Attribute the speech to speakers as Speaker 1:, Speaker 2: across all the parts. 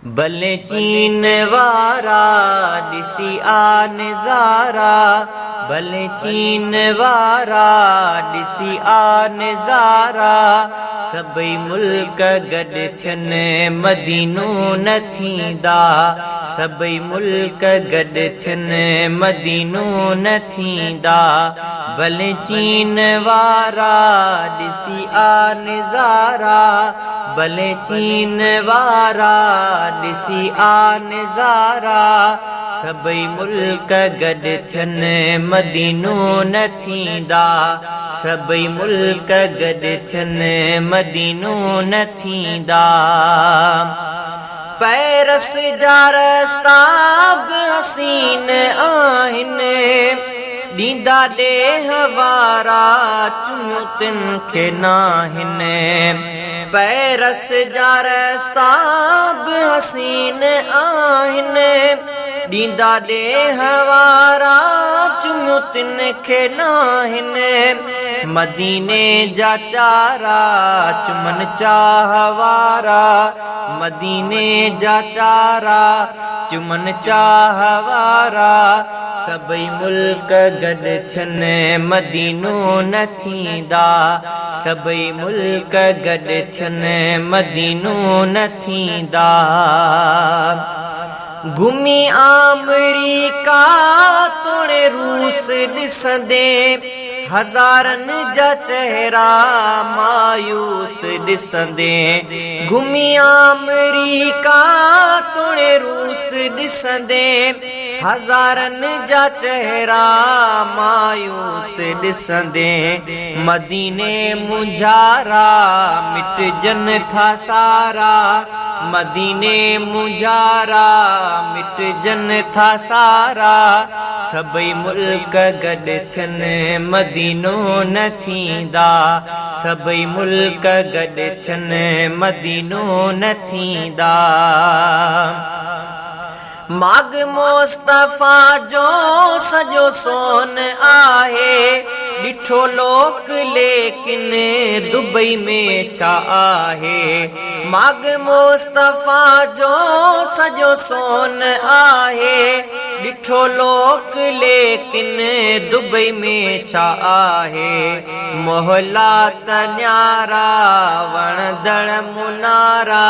Speaker 1: भले चीन वारा ॾिसी आ नज़ारा, भले चीन वारा ॾिसी आ नज़ारा। सभई मुल्क गॾु थियनि मदीनो न थींदा, सभई मुल्क गॾु थियनि मदीनो न थींदा। भले चीन वारा ॾिसी आ नज़ारा, भले चीन वारा ॾिसी आ नज़ारा। सभई मुल्क गॾु थियनि मदीनो न थींदा, सभई मुल्क गॾु थियनि मदीनो न थींदा। पैरस जा रस्ता बि हसीन आहिनि, ॾींदा ॾेह वारा चुमियो तिन खे नाहिनि। पैरस जा रस्ता बि हसीन आहिनि, ॾींदा ॾेह वारा चुमियो तिन खे नाहिनि। मदीने जा चारा चुमन चाह वारा, मदीने जा चारा चुमन चाह वारा। सभई मुल्क गॾु थियनि मदीनो न थींदा, सभई मुल्क गॾु थियनि मदीनो न थींदा। घुमी अमरीका तोड़े रूस ॾिसंदे, हज़ारनि जा चेहरा मायूस ॾिसंदे। घुमी अमरीका तोड़े रूस ॾिसंदे, हज़ारनि जा चेहरा मायूस ॾिसंदे। मदीने मुंझारा मिटजनि था सारा, मदीने मुंझारा मिटजनि था सारा। सभई मुल्क गॾु थियनि मदीनो न थींदा, सभई मुल्क गॾु थियनि मदीनो न थींदा। माग मुस्तफ़ा जो सॼो सोन आहे, ॾिठो लोक लेकिन दुबई में छा आहे। माग मुस्तफ़ा जो सॼो सोन आहे, ॾिठो लोक लेकिन दुबई में छा आहे। मोहला त न्यारा वणदड़ मुनारा,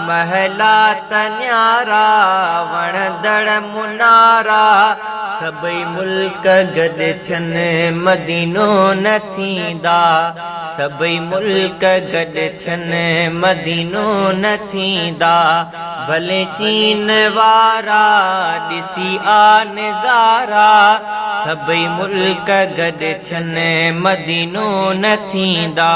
Speaker 1: महला त न्यारा वणदड़ मुनारा। सभई मुल्क गॾु थियनि मदीनो न थींदा, सभई मुल्क गॾु थियनि मदीनो न थींदा। भले चीन वारा ॾिसी आ नज़ारा, सभई मुल्क गॾु थियनि मदीनो न थींदा।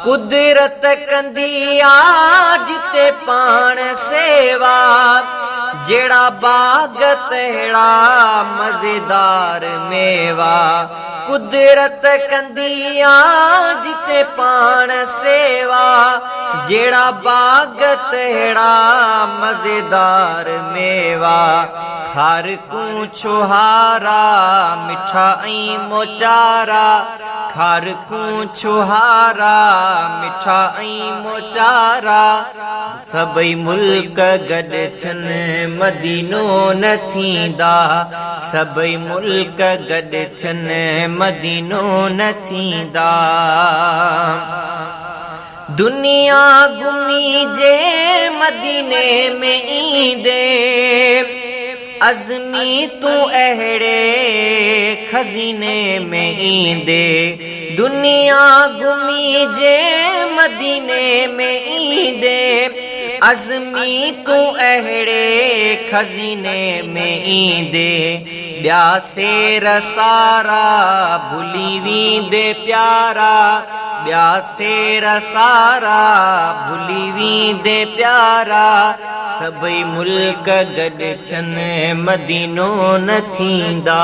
Speaker 1: कुदरत कंदी आ जिते पाण सेवा, जहिड़ा बाग तहिड़ा मज़ेदार मेवा। कुदरत कंदी आ जिते पाण सेवा, जहिड़ा बाग तहिड़ा मज़ेदार मेवा। खारकूं छुहारा मिठा ऐं मोचारा, खारकूं छुहारा मिठा ऐं मोचारा। सभई मुल्क गॾु थियनि मदीनो न थींदा, सभई मुल्क गॾु थियनि मदीनो न थींदा। दुनिया घुमी जे मदीने में ईंदे, अज़मी तूं अहिड़े खज़ीने में ईंदे। दुनिया घुमी जे मदीने में ईंदे, अज़मी तूं अहिड़े खज़ीने में ईंदे। ॿिया सेर सारा भुली वेंदे प्यारा, ॿिया सेर सारा भुली वेंदे प्यारा। सभई मुल्क गॾु थियनि मदीनो न थींदा,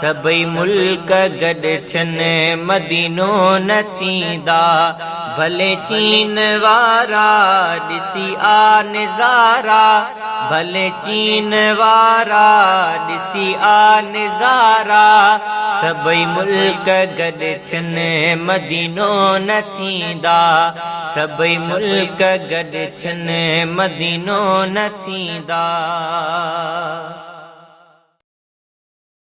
Speaker 1: सभई मुल्क गॾु थियनि मदीनो न थींदा। भले चीन वारा ॾिसी आ नज़ारा, भले चीन वारा ॾिसी आ नज़ारा। सभई मुल्क गॾु थियनि मदीनो न थींदा, सभई मुल्क गॾु थियनि मदीनो न थींदा।